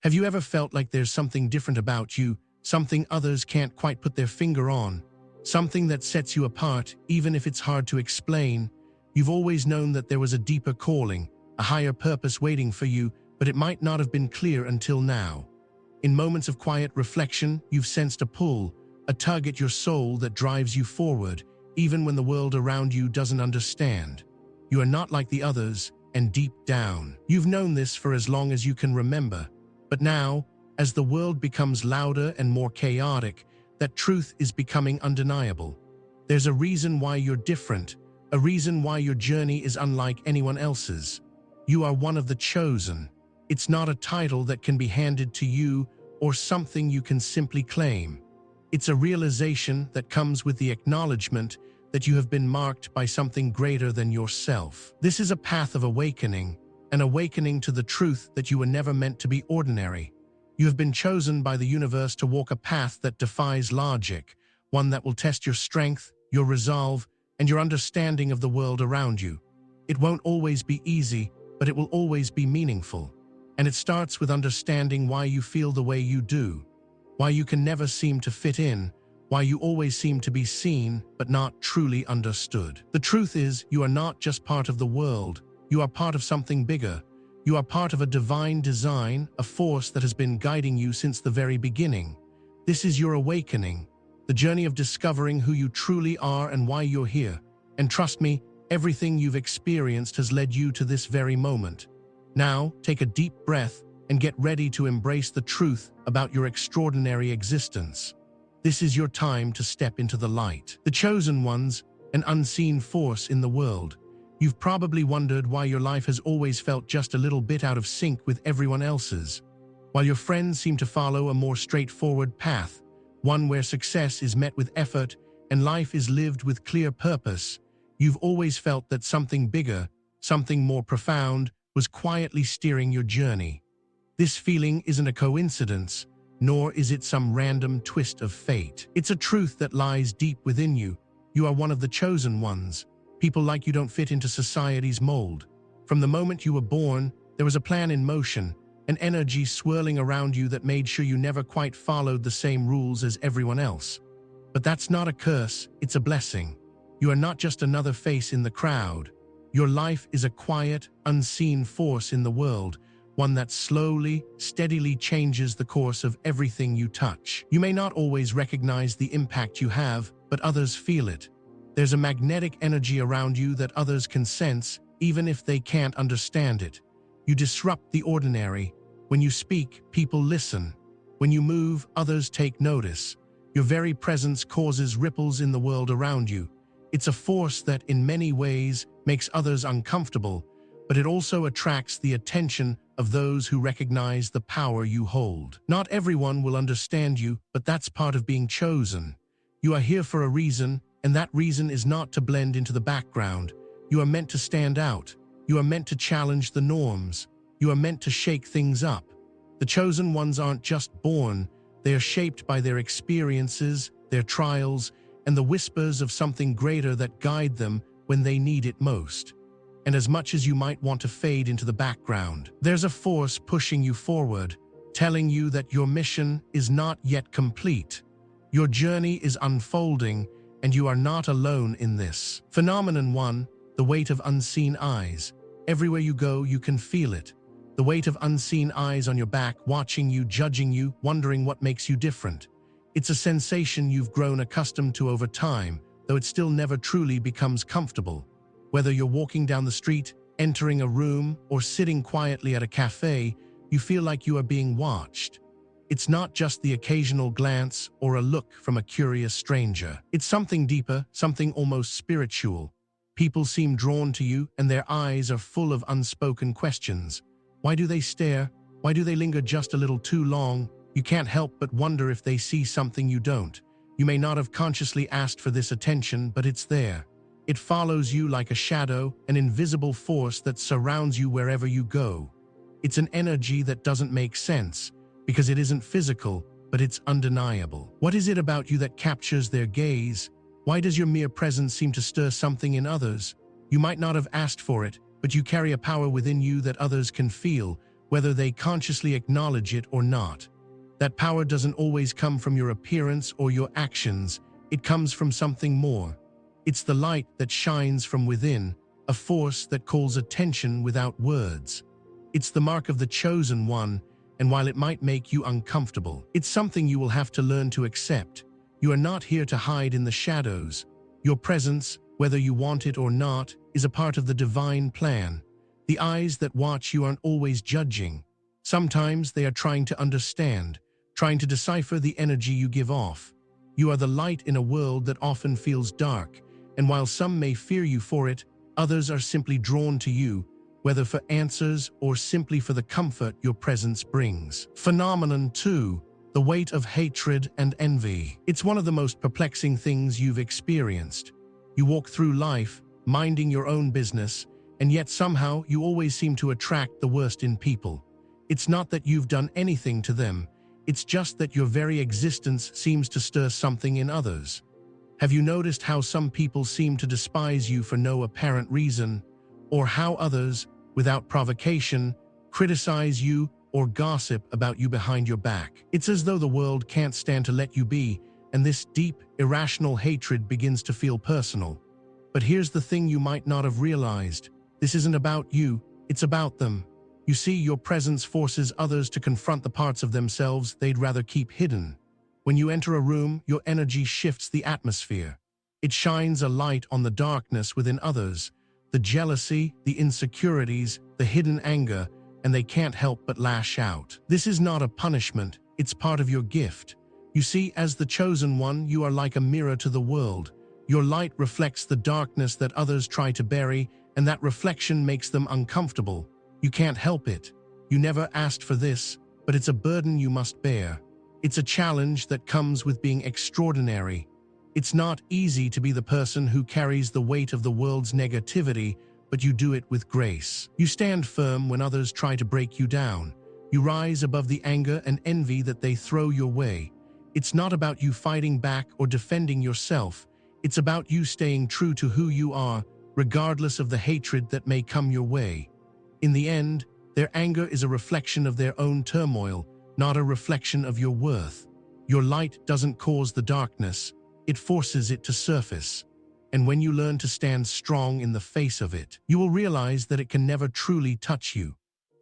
Have you ever felt like there's something different about you, something others can't quite put their finger on, something that sets you apart, even if it's hard to explain? You've always known that there was a deeper calling, a higher purpose waiting for you, but it might not have been clear until now. In moments of quiet reflection, you've sensed a pull, a tug at your soul that drives you forward, even when the world around you doesn't understand. You are not like the others, and deep down, you've known this for as long as you can remember. But now, as the world becomes louder and more chaotic, that truth is becoming undeniable. There's a reason why you're different, a reason why your journey is unlike anyone else's. You are one of the chosen. It's not a title that can be handed to you or something you can simply claim. It's a realization that comes with the acknowledgement that you have been marked by something greater than yourself. This is a path of awakening, an awakening to the truth that you were never meant to be ordinary. You have been chosen by the universe to walk a path that defies logic, one that will test your strength, your resolve, and your understanding of the world around you. It won't always be easy, but it will always be meaningful. And it starts with understanding why you feel the way you do, why you can never seem to fit in, why you always seem to be seen but not truly understood. The truth is, you are not just part of the world, you are part of something bigger. You are part of a divine design, a force that has been guiding you since the very beginning. This is your awakening, the journey of discovering who you truly are and why you're here. And trust me, everything you've experienced has led you to this very moment. Now, take a deep breath and get ready to embrace the truth about your extraordinary existence. This is your time to step into the light. The chosen ones, an unseen force in the world. You've probably wondered why your life has always felt just a little bit out of sync with everyone else's. While your friends seem to follow a more straightforward path, one where success is met with effort and life is lived with clear purpose, you've always felt that something bigger, something more profound, was quietly steering your journey. This feeling isn't a coincidence, nor is it some random twist of fate. It's a truth that lies deep within you. You are one of the chosen ones. People like you don't fit into society's mold. From the moment you were born, there was a plan in motion, an energy swirling around you that made sure you never quite followed the same rules as everyone else. But that's not a curse, it's a blessing. You are not just another face in the crowd. Your life is a quiet, unseen force in the world, one that slowly, steadily changes the course of everything you touch. You may not always recognize the impact you have, but others feel it. There's a magnetic energy around you that others can sense, even if they can't understand it. You disrupt the ordinary. When you speak, people listen. When you move, others take notice. Your very presence causes ripples in the world around you. It's a force that, in many ways, makes others uncomfortable, but it also attracts the attention of those who recognize the power you hold. Not everyone will understand you, but that's part of being chosen. You are here for a reason, and that reason is not to blend into the background. You are meant to stand out. You are meant to challenge the norms. You are meant to shake things up. The chosen ones aren't just born, they are shaped by their experiences, their trials, and the whispers of something greater that guide them when they need it most. And as much as you might want to fade into the background, there's a force pushing you forward, telling you that your mission is not yet complete. Your journey is unfolding, and you are not alone in this. Phenomenon 1, the weight of unseen eyes. Everywhere you go, you can feel it. The weight of unseen eyes on your back, watching you, judging you, wondering what makes you different. It's a sensation you've grown accustomed to over time, though it still never truly becomes comfortable. Whether you're walking down the street, entering a room, or sitting quietly at a cafe, you feel like you are being watched. It's not just the occasional glance or a look from a curious stranger. It's something deeper, something almost spiritual. People seem drawn to you, and their eyes are full of unspoken questions. Why do they stare? Why do they linger just a little too long? You can't help but wonder if they see something you don't. You may not have consciously asked for this attention, but it's there. It follows you like a shadow, an invisible force that surrounds you wherever you go. It's an energy that doesn't make sense, because it isn't physical, but it's undeniable. What is it about you that captures their gaze? Why does your mere presence seem to stir something in others? You might not have asked for it, but you carry a power within you that others can feel, whether they consciously acknowledge it or not. That power doesn't always come from your appearance or your actions, it comes from something more. It's the light that shines from within, a force that calls attention without words. It's the mark of the chosen one, and while it might make you uncomfortable, it's something you will have to learn to accept. You are not here to hide in the shadows. Your presence, whether you want it or not, is a part of the divine plan. The eyes that watch you aren't always judging. Sometimes they are trying to understand, trying to decipher the energy you give off. You are the light in a world that often feels dark, and while some may fear you for it, others are simply drawn to you, whether for answers or simply for the comfort your presence brings. Phenomenon 2. The weight of hatred and envy. It's one of the most perplexing things you've experienced. You walk through life, minding your own business, and yet somehow you always seem to attract the worst in people. It's not that you've done anything to them, it's just that your very existence seems to stir something in others. Have you noticed how some people seem to despise you for no apparent reason, or how others, without provocation, criticize you or gossip about you behind your back? It's as though the world can't stand to let you be, and this deep, irrational hatred begins to feel personal. But here's the thing you might not have realized. This isn't about you, it's about them. You see, your presence forces others to confront the parts of themselves they'd rather keep hidden. When you enter a room, your energy shifts the atmosphere. It shines a light on the darkness within others, the jealousy, the insecurities, the hidden anger, and they can't help but lash out. This is not a punishment, it's part of your gift. You see, as the chosen one, you are like a mirror to the world. Your light reflects the darkness that others try to bury, and that reflection makes them uncomfortable. You can't help it. You never asked for this, but it's a burden you must bear. It's a challenge that comes with being extraordinary. It's not easy to be the person who carries the weight of the world's negativity, but you do it with grace. You stand firm when others try to break you down. You rise above the anger and envy that they throw your way. It's not about you fighting back or defending yourself. It's about you staying true to who you are, regardless of the hatred that may come your way. In the end, their anger is a reflection of their own turmoil, not a reflection of your worth. Your light doesn't cause the darkness, it forces it to surface. And when you learn to stand strong in the face of it, you will realize that it can never truly touch you.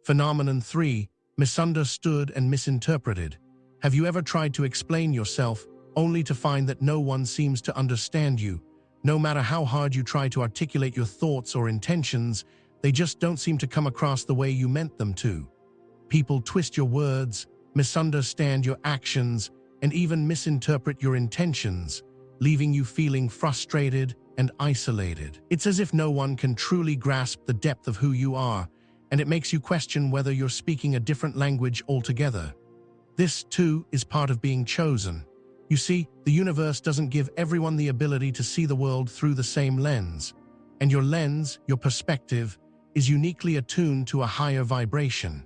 Phenomenon 3. Misunderstood and misinterpreted. Have you ever tried to explain yourself, only to find that no one seems to understand you? No matter how hard you try to articulate your thoughts or intentions, they just don't seem to come across the way you meant them to. People twist your words, misunderstand your actions, and even misinterpret your intentions, leaving you feeling frustrated and isolated. It's as if no one can truly grasp the depth of who you are, and it makes you question whether you're speaking a different language altogether. This, too, is part of being chosen. You see, the universe doesn't give everyone the ability to see the world through the same lens, and your lens, your perspective, is uniquely attuned to a higher vibration.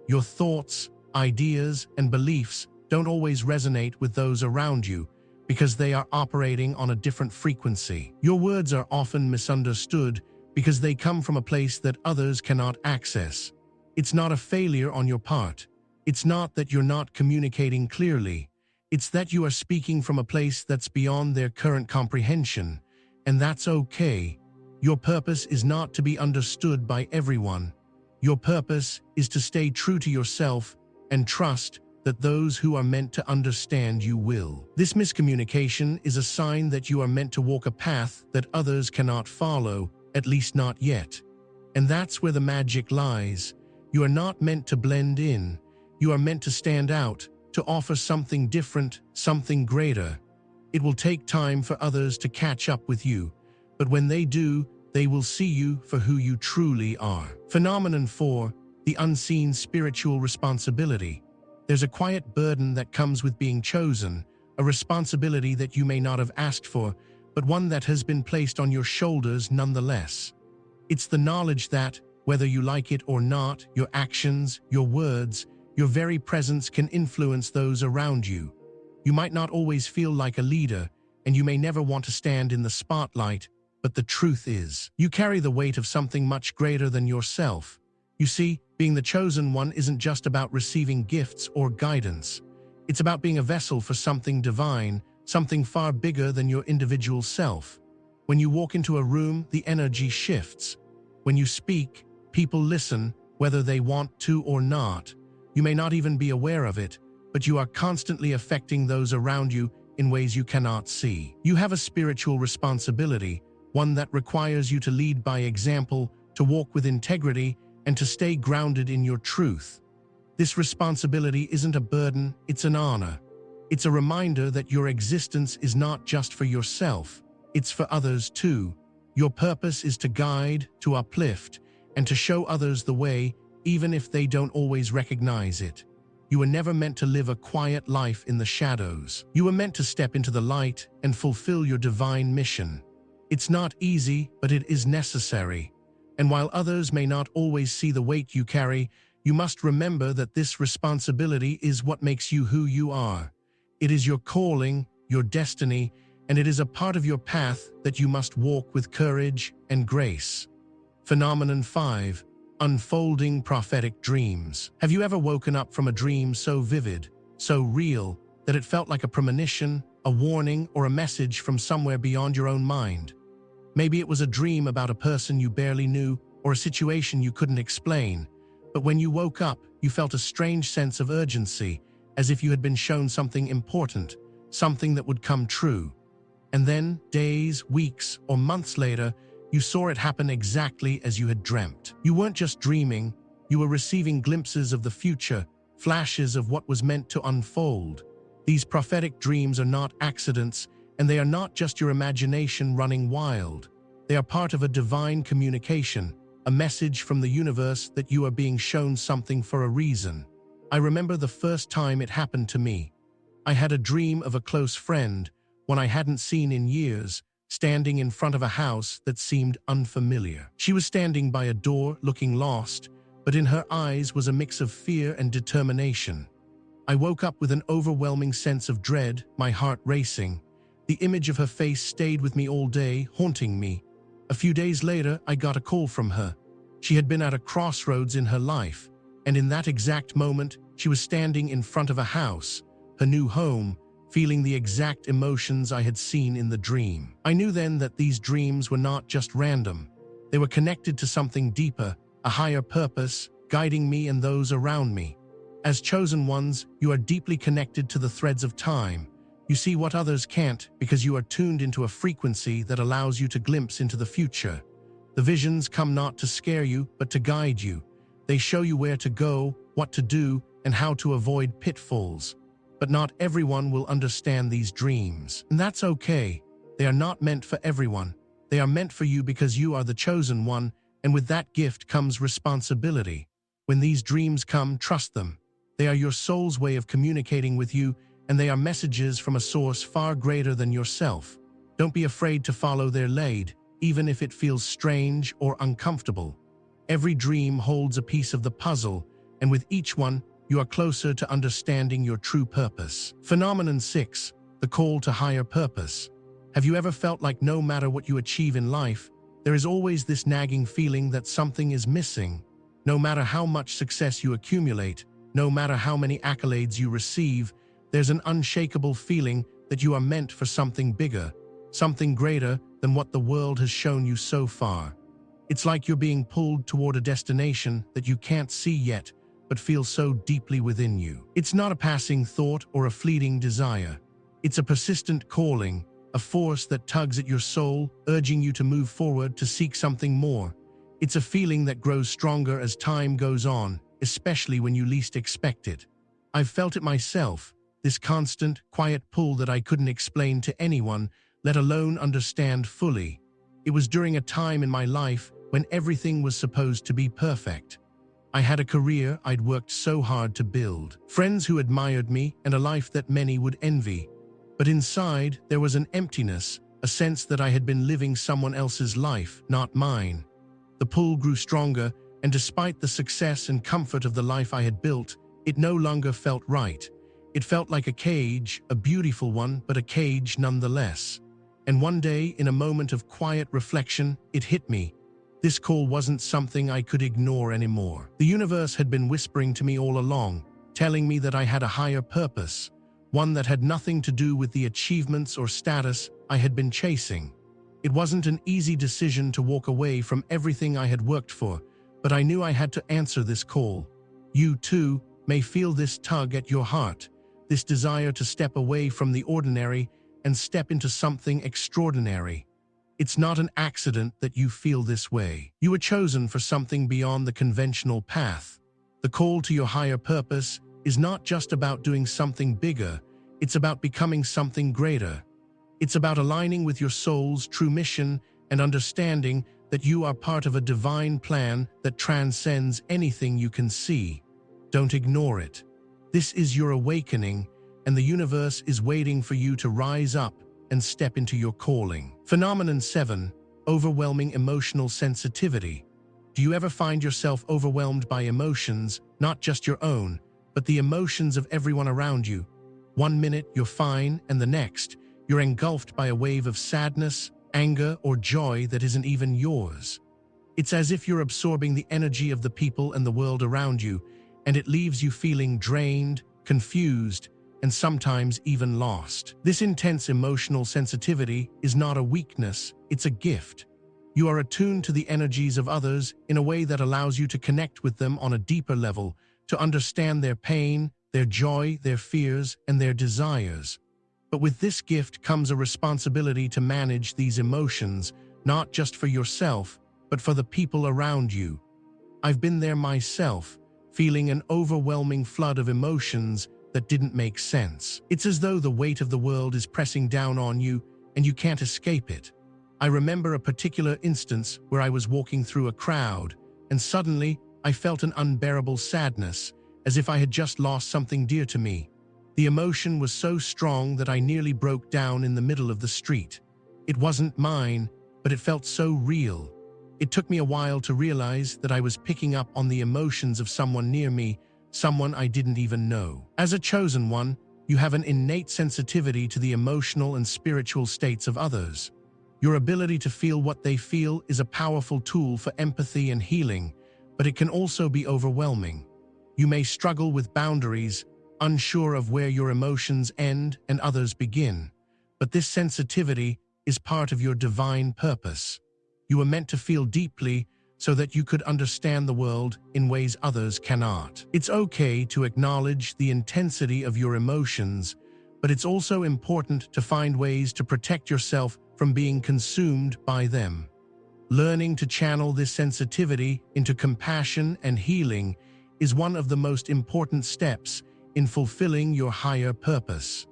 Your thoughts, ideas, and beliefs don't always resonate with those around you because they are operating on a different frequency. Your words are often misunderstood because they come from a place that others cannot access. It's not a failure on your part. It's not that you're not communicating clearly. It's that you are speaking from a place that's beyond their current comprehension, and that's okay. Your purpose is not to be understood by everyone. Your purpose is to stay true to yourself and trust that those who are meant to understand you will. This miscommunication is a sign that you are meant to walk a path that others cannot follow, at least not yet. And that's where the magic lies. You are not meant to blend in. You are meant to stand out, to offer something different, something greater. It will take time for others to catch up with you, but when they do, they will see you for who you truly are. Phenomenon 4. The unseen spiritual responsibility. There's a quiet burden that comes with being chosen, a responsibility that you may not have asked for, but one that has been placed on your shoulders nonetheless. It's the knowledge that, whether you like it or not, your actions, your words, your very presence can influence those around you. You might not always feel like a leader, and you may never want to stand in the spotlight, but the truth is, you carry the weight of something much greater than yourself. You see, being the chosen one isn't just about receiving gifts or guidance. It's about being a vessel for something divine, something far bigger than your individual self. When you walk into a room, the energy shifts. When you speak, people listen, whether they want to or not. You may not even be aware of it, but you are constantly affecting those around you in ways you cannot see. You have a spiritual responsibility, one that requires you to lead by example, to walk with integrity, and to stay grounded in your truth. This responsibility isn't a burden, it's an honor. It's a reminder that your existence is not just for yourself, it's for others too. Your purpose is to guide, to uplift, and to show others the way, even if they don't always recognize it. You were never meant to live a quiet life in the shadows. You were meant to step into the light and fulfill your divine mission. It's not easy, but it is necessary. And while others may not always see the weight you carry, you must remember that this responsibility is what makes you who you are. It is your calling, your destiny, and it is a part of your path that you must walk with courage and grace. Phenomenon 5. Unfolding prophetic dreams. Have you ever woken up from a dream so vivid, so real, that it felt like a premonition, a warning, or a message from somewhere beyond your own mind? Maybe it was a dream about a person you barely knew or a situation you couldn't explain, but when you woke up, you felt a strange sense of urgency, as if you had been shown something important, something that would come true. And then, days, weeks, or months later, you saw it happen exactly as you had dreamt. You weren't just dreaming, you were receiving glimpses of the future, flashes of what was meant to unfold. These prophetic dreams are not accidents, and they are not just your imagination running wild. They are part of a divine communication, a message from the universe that you are being shown something for a reason. I remember the first time it happened to me. I had a dream of a close friend, one I hadn't seen in years, standing in front of a house that seemed unfamiliar. She was standing by a door, looking lost, but in her eyes was a mix of fear and determination. I woke up with an overwhelming sense of dread, my heart racing. The image of her face stayed with me all day, haunting me. A few days later, I got a call from her. She had been at a crossroads in her life, and in that exact moment, she was standing in front of a house, her new home, feeling the exact emotions I had seen in the dream. I knew then that these dreams were not just random. They were connected to something deeper, a higher purpose, guiding me and those around me. As chosen ones, you are deeply connected to the threads of time. You see what others can't because you are tuned into a frequency that allows you to glimpse into the future. The visions come not to scare you, but to guide you. They show you where to go, what to do, and how to avoid pitfalls. But not everyone will understand these dreams. And that's okay. They are not meant for everyone. They are meant for you because you are the chosen one, and with that gift comes responsibility. When these dreams come, trust them. They are your soul's way of communicating with you, and they are messages from a source far greater than yourself. Don't be afraid to follow their lead, even if it feels strange or uncomfortable. Every dream holds a piece of the puzzle, and with each one, you are closer to understanding your true purpose. Phenomenon 6. The call to higher purpose. Have you ever felt like no matter what you achieve in life, there is always this nagging feeling that something is missing? No matter how much success you accumulate, no matter how many accolades you receive, there's an unshakable feeling that you are meant for something bigger, something greater than what the world has shown you so far. It's like you're being pulled toward a destination that you can't see yet, but feels so deeply within you. It's not a passing thought or a fleeting desire. It's a persistent calling, a force that tugs at your soul, urging you to move forward to seek something more. It's a feeling that grows stronger as time goes on, especially when you least expect it. I've felt it myself, this constant, quiet pull that I couldn't explain to anyone, let alone understand fully. It was during a time in my life when everything was supposed to be perfect. I had a career I'd worked so hard to build, friends who admired me, and a life that many would envy. But inside, there was an emptiness, a sense that I had been living someone else's life, not mine. The pull grew stronger, and despite the success and comfort of the life I had built, it no longer felt right. It felt like a cage, a beautiful one, but a cage nonetheless. And one day, in a moment of quiet reflection, it hit me. This call wasn't something I could ignore anymore. The universe had been whispering to me all along, telling me that I had a higher purpose, one that had nothing to do with the achievements or status I had been chasing. It wasn't an easy decision to walk away from everything I had worked for, but I knew I had to answer this call. You, too, may feel this tug at your heart, this desire to step away from the ordinary and step into something extraordinary. It's not an accident that you feel this way. You were chosen for something beyond the conventional path. The call to your higher purpose is not just about doing something bigger, it's about becoming something greater. It's about aligning with your soul's true mission and understanding that you are part of a divine plan that transcends anything you can see. Don't ignore it. This is your awakening, and the universe is waiting for you to rise up and step into your calling. Phenomenon 7. Overwhelming emotional sensitivity. Do you ever find yourself overwhelmed by emotions, not just your own, but the emotions of everyone around you? One minute you're fine, and the next, you're engulfed by a wave of sadness, anger, or joy that isn't even yours. It's as if you're absorbing the energy of the people and the world around you, and it leaves you feeling drained, confused, and sometimes even lost. This intense emotional sensitivity is not a weakness, it's a gift. You are attuned to the energies of others in a way that allows you to connect with them on a deeper level, to understand their pain, their joy, their fears, and their desires. But with this gift comes a responsibility to manage these emotions, not just for yourself, but for the people around you. I've been there myself, feeling an overwhelming flood of emotions that didn't make sense. It's as though the weight of the world is pressing down on you and you can't escape it. I remember a particular instance where I was walking through a crowd, and suddenly I felt an unbearable sadness, as if I had just lost something dear to me. The emotion was so strong that I nearly broke down in the middle of the street. It wasn't mine, but it felt so real. It took me a while to realize that I was picking up on the emotions of someone near me, someone I didn't even know. As a chosen one, you have an innate sensitivity to the emotional and spiritual states of others. Your ability to feel what they feel is a powerful tool for empathy and healing, but it can also be overwhelming. You may struggle with boundaries, unsure of where your emotions end and others begin. But this sensitivity is part of your divine purpose. You were meant to feel deeply so that you could understand the world in ways others cannot. It's okay to acknowledge the intensity of your emotions, but it's also important to find ways to protect yourself from being consumed by them. Learning to channel this sensitivity into compassion and healing is one of the most important steps in fulfilling your higher purpose.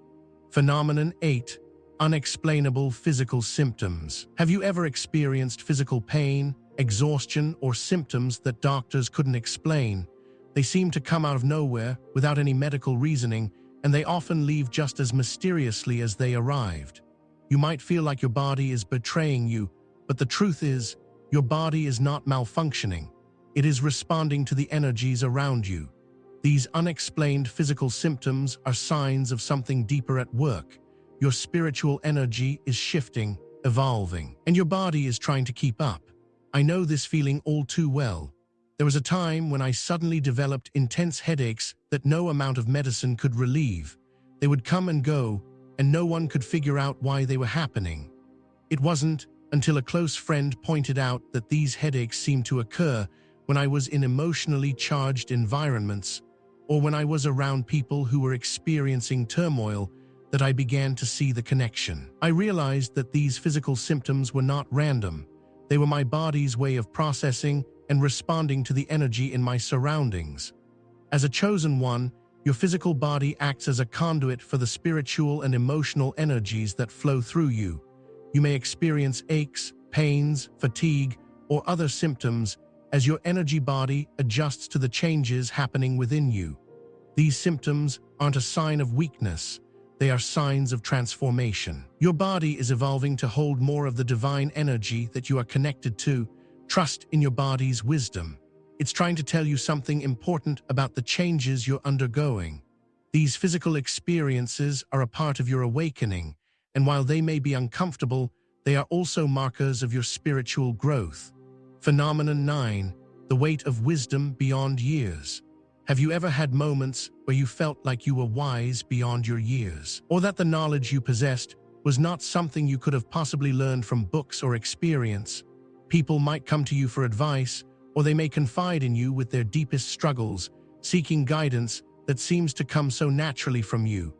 Phenomenon 8. Unexplainable physical symptoms. Have you ever experienced physical pain, exhaustion, or symptoms that doctors couldn't explain? They seem to come out of nowhere without any medical reasoning, and they often leave just as mysteriously as they arrived. You might feel like your body is betraying you, but the truth is, your body is not malfunctioning. It is responding to the energies around you. These unexplained physical symptoms are signs of something deeper at work. Your spiritual energy is shifting, evolving, and your body is trying to keep up. I know this feeling all too well. There was a time when I suddenly developed intense headaches that no amount of medicine could relieve. They would come and go, and no one could figure out why they were happening. It wasn't until a close friend pointed out that these headaches seemed to occur when I was in emotionally charged environments, or when I was around people who were experiencing turmoil, that I began to see the connection. I realized that these physical symptoms were not random. They were my body's way of processing and responding to the energy in my surroundings. As a chosen one, your physical body acts as a conduit for the spiritual and emotional energies that flow through you. You may experience aches, pains, fatigue, or other symptoms as your energy body adjusts to the changes happening within you. These symptoms aren't a sign of weakness. They are signs of transformation. Your body is evolving to hold more of the divine energy that you are connected to. Trust in your body's wisdom. It's trying to tell you something important about the changes you're undergoing. These physical experiences are a part of your awakening, and while they may be uncomfortable, they are also markers of your spiritual growth. Phenomenon 9. The weight of wisdom beyond years. Have you ever had moments where you felt like you were wise beyond your years, or that the knowledge you possessed was not something you could have possibly learned from books or experience? People might come to you for advice, or they may confide in you with their deepest struggles, seeking guidance that seems to come so naturally from you.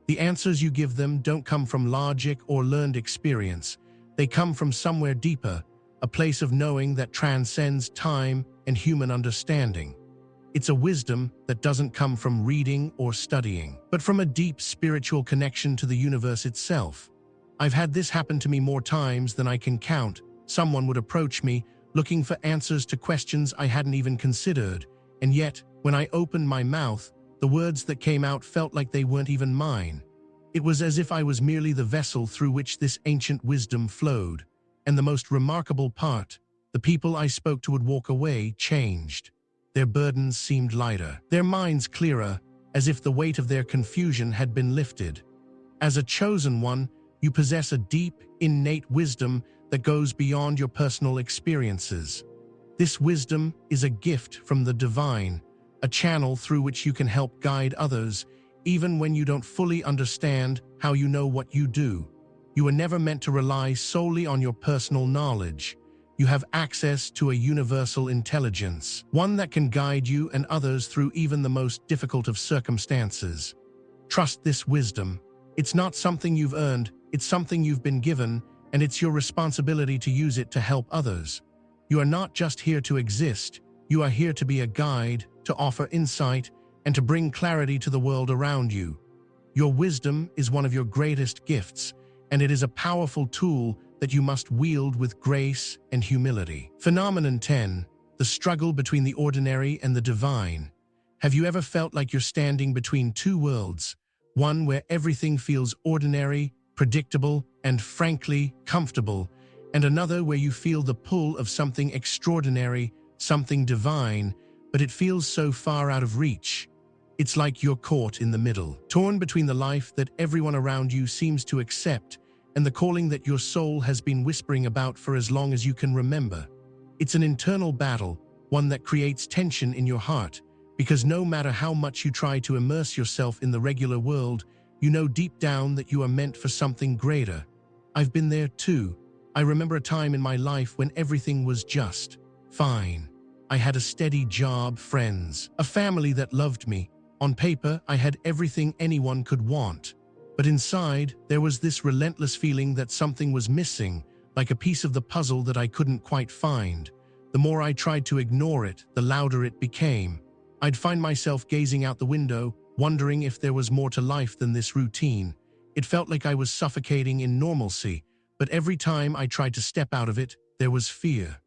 The answers you give them don't come from logic or learned experience. They come from somewhere deeper, a place of knowing that transcends time and human understanding. It's a wisdom that doesn't come from reading or studying, but from a deep spiritual connection to the universe itself. I've had this happen to me more times than I can count. Someone would approach me, looking for answers to questions I hadn't even considered, and yet, when I opened my mouth, the words that came out felt like they weren't even mine. It was as if I was merely the vessel through which this ancient wisdom flowed. And the most remarkable part, the people I spoke to would walk away changed. Their burdens seemed lighter, their minds clearer, as if the weight of their confusion had been lifted. As a chosen one, you possess a deep, innate wisdom that goes beyond your personal experiences. This wisdom is a gift from the divine, a channel through which you can help guide others, even when you don't fully understand how you know what you do. You were never meant to rely solely on your personal knowledge. You have access to a universal intelligence, one that can guide you and others through even the most difficult of circumstances. Trust this wisdom. It's not something you've earned, it's something you've been given, and it's your responsibility to use it to help others. You are not just here to exist, you are here to be a guide, to offer insight, and to bring clarity to the world around you. Your wisdom is one of your greatest gifts, and it is a powerful tool that you must wield with grace and humility. Phenomenon 10. The struggle between the ordinary and the divine. Have you ever felt like you're standing between two worlds, one where everything feels ordinary, predictable, and frankly, comfortable, and another where you feel the pull of something extraordinary, something divine, but it feels so far out of reach? It's like you're caught in the middle, torn between the life that everyone around you seems to accept and the calling that your soul has been whispering about for as long as you can remember. It's an internal battle, one that creates tension in your heart, because no matter how much you try to immerse yourself in the regular world, you know deep down that you are meant for something greater. I've been there too. I remember a time in my life when everything was just fine. I had a steady job, friends, a family that loved me. On paper, I had everything anyone could want. But inside, there was this relentless feeling that something was missing, like a piece of the puzzle that I couldn't quite find. The more I tried to ignore it, the louder it became. I'd find myself gazing out the window, wondering if there was more to life than this routine. It felt like I was suffocating in normalcy, but every time I tried to step out of it, there was fear.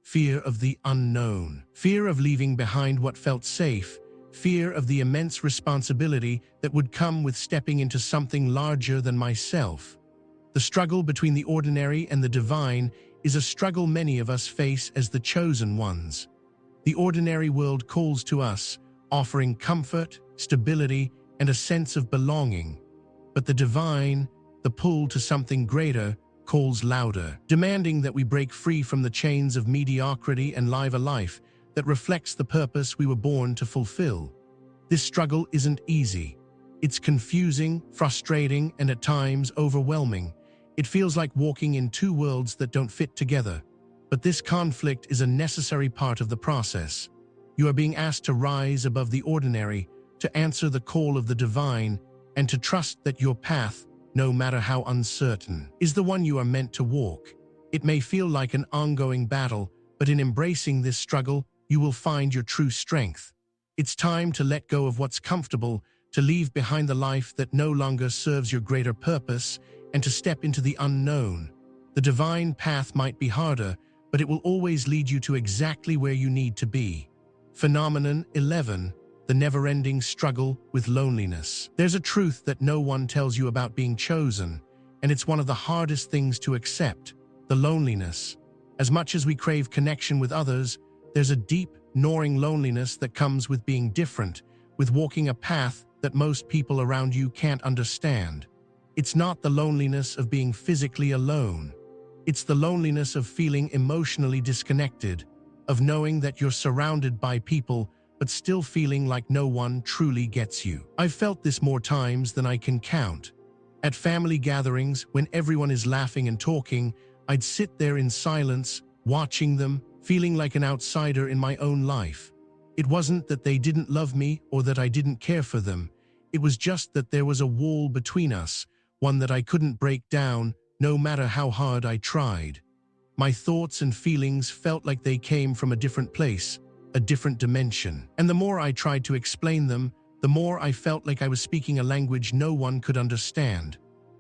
Fear of the unknown. Fear of leaving behind what felt safe. Fear of the immense responsibility that would come with stepping into something larger than myself. The struggle between the ordinary and the divine is a struggle many of us face as the chosen ones. The ordinary world calls to us, offering comfort, stability, and a sense of belonging. But the divine, the pull to something greater, calls louder, demanding that we break free from the chains of mediocrity and live a life that reflects the purpose we were born to fulfill. This struggle isn't easy. It's confusing, frustrating, and at times overwhelming. It feels like walking in two worlds that don't fit together. But this conflict is a necessary part of the process. You are being asked to rise above the ordinary, to answer the call of the divine, and to trust that your path, no matter how uncertain, is the one you are meant to walk. It may feel like an ongoing battle, but in embracing this struggle, you will find your true strength. It's time to let go of what's comfortable, to leave behind the life that no longer serves your greater purpose, and to step into the unknown. The divine path might be harder, but it will always lead you to exactly where you need to be. Phenomenon 11. The never-ending struggle with loneliness. There's a truth that no one tells you about being chosen, and it's one of the hardest things to accept: the loneliness. As much as we crave connection with others, there's a deep, gnawing loneliness that comes with being different, with walking a path that most people around you can't understand. It's not the loneliness of being physically alone. It's the loneliness of feeling emotionally disconnected, of knowing that you're surrounded by people but still feeling like no one truly gets you. I've felt this more times than I can count. At family gatherings, when everyone is laughing and talking, I'd sit there in silence, watching them, feeling like an outsider in my own life. It wasn't that they didn't love me or that I didn't care for them. It was just that there was a wall between us, one that I couldn't break down, no matter how hard I tried. My thoughts and feelings felt like they came from a different place, a different dimension. And the more I tried to explain them, the more I felt like I was speaking a language no one could understand.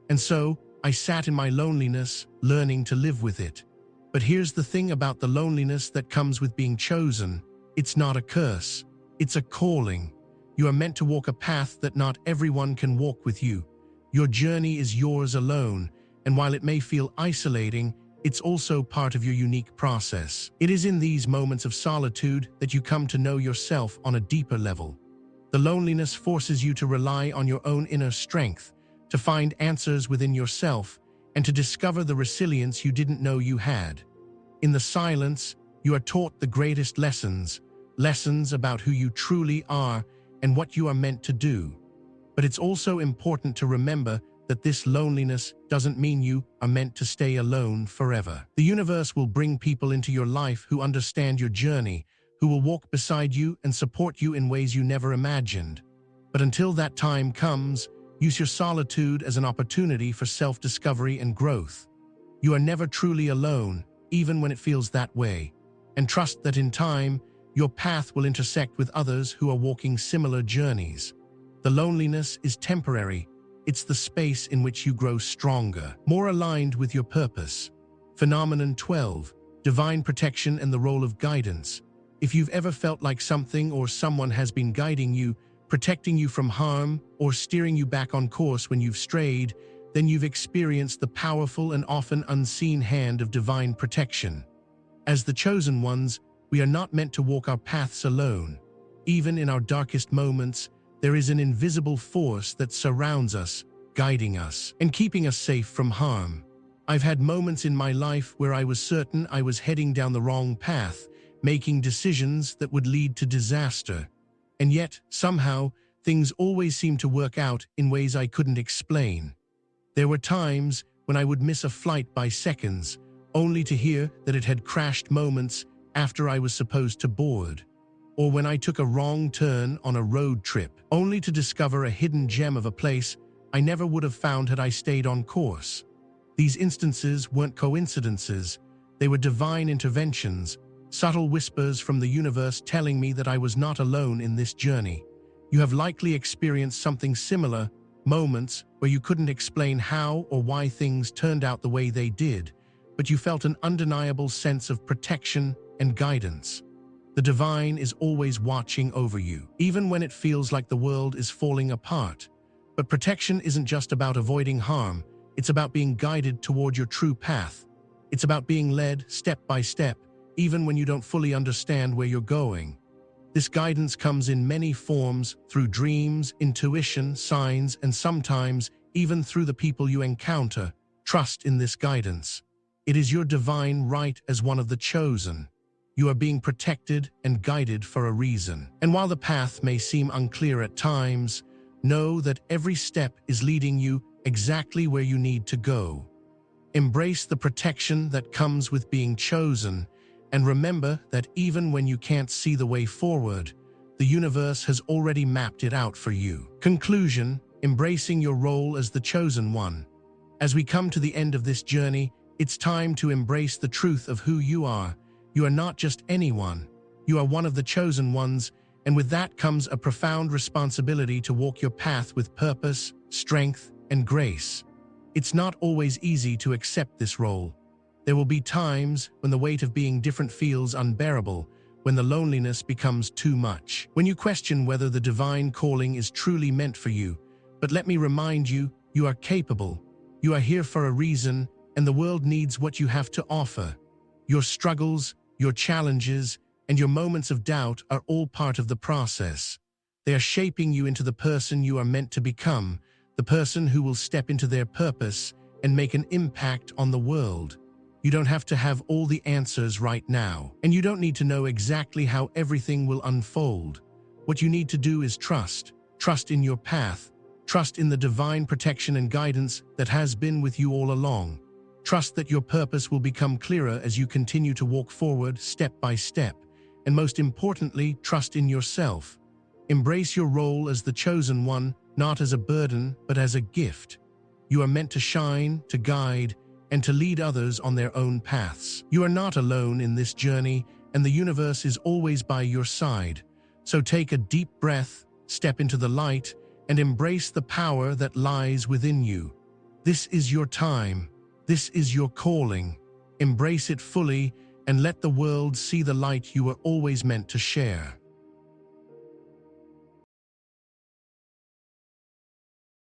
And so, I sat in my loneliness, learning to live with it. But here's the thing about the loneliness that comes with being chosen. It's not a curse. It's a calling. You are meant to walk a path that not everyone can walk with you. Your journey is yours alone, and while it may feel isolating, it's also part of your unique process. It is in these moments of solitude that you come to know yourself on a deeper level. The loneliness forces you to rely on your own inner strength, to find answers within yourself, and to discover the resilience you didn't know you had. In the silence, you are taught the greatest lessons about who you truly are and what you are meant to do. But it's also important to remember that this loneliness doesn't mean you are meant to stay alone forever. The universe will bring people into your life who understand your journey, who will walk beside you and support you in ways you never imagined. But until that time comes, use your solitude as an opportunity for self-discovery and growth. You are never truly alone, even when it feels that way. And trust that in time, your path will intersect with others who are walking similar journeys. The loneliness is temporary. It's the space in which you grow stronger, more aligned with your purpose. Phenomenon 12, divine protection and the role of guidance. If you've ever felt like something or someone has been guiding you, protecting you from harm, or steering you back on course when you've strayed, then you've experienced the powerful and often unseen hand of divine protection. As the chosen ones, we are not meant to walk our paths alone. Even in our darkest moments, there is an invisible force that surrounds us, guiding us, and keeping us safe from harm. I've had moments in my life where I was certain I was heading down the wrong path, making decisions that would lead to disaster. And yet, somehow, things always seemed to work out in ways I couldn't explain. There were times when I would miss a flight by seconds, only to hear that it had crashed moments after I was supposed to board. Or when I took a wrong turn on a road trip, only to discover a hidden gem of a place I never would have found had I stayed on course. These instances weren't coincidences, they were divine interventions, subtle whispers from the universe telling me that I was not alone in this journey. You have likely experienced something similar, moments where you couldn't explain how or why things turned out the way they did, but you felt an undeniable sense of protection and guidance. The divine is always watching over you, even when it feels like the world is falling apart. But protection isn't just about avoiding harm, it's about being guided toward your true path. It's about being led step by step, even when you don't fully understand where you're going. This guidance comes in many forms, through dreams, intuition, signs, and sometimes even through the people you encounter. Trust in this guidance. It is your divine right as one of the chosen. You are being protected and guided for a reason. And while the path may seem unclear at times, know that every step is leading you exactly where you need to go. Embrace the protection that comes with being chosen, and remember that even when you can't see the way forward, the universe has already mapped it out for you. Conclusion: embracing your role as the chosen one. As we come to the end of this journey, it's time to embrace the truth of who you are. You are not just anyone. You are one of the chosen ones, and with that comes a profound responsibility to walk your path with purpose, strength, and grace. It's not always easy to accept this role. There will be times when the weight of being different feels unbearable, when the loneliness becomes too much, when you question whether the divine calling is truly meant for you. But let me remind you, you are capable. You are here for a reason, and the world needs what you have to offer. Your struggles, your challenges, and your moments of doubt are all part of the process. They are shaping you into the person you are meant to become, the person who will step into their purpose and make an impact on the world. You don't have to have all the answers right now, and you don't need to know exactly how everything will unfold. What you need to do is trust. Trust in your path. Trust in the divine protection and guidance that has been with you all along. Trust that your purpose will become clearer as you continue to walk forward step by step. And most importantly, trust in yourself. Embrace your role as the chosen one, not as a burden, but as a gift. You are meant to shine, to guide, and to lead others on their own paths. You are not alone in this journey, and the universe is always by your side. So take a deep breath, step into the light, and embrace the power that lies within you. This is your time. This is your calling. Embrace it fully and let the world see the light you were always meant to share.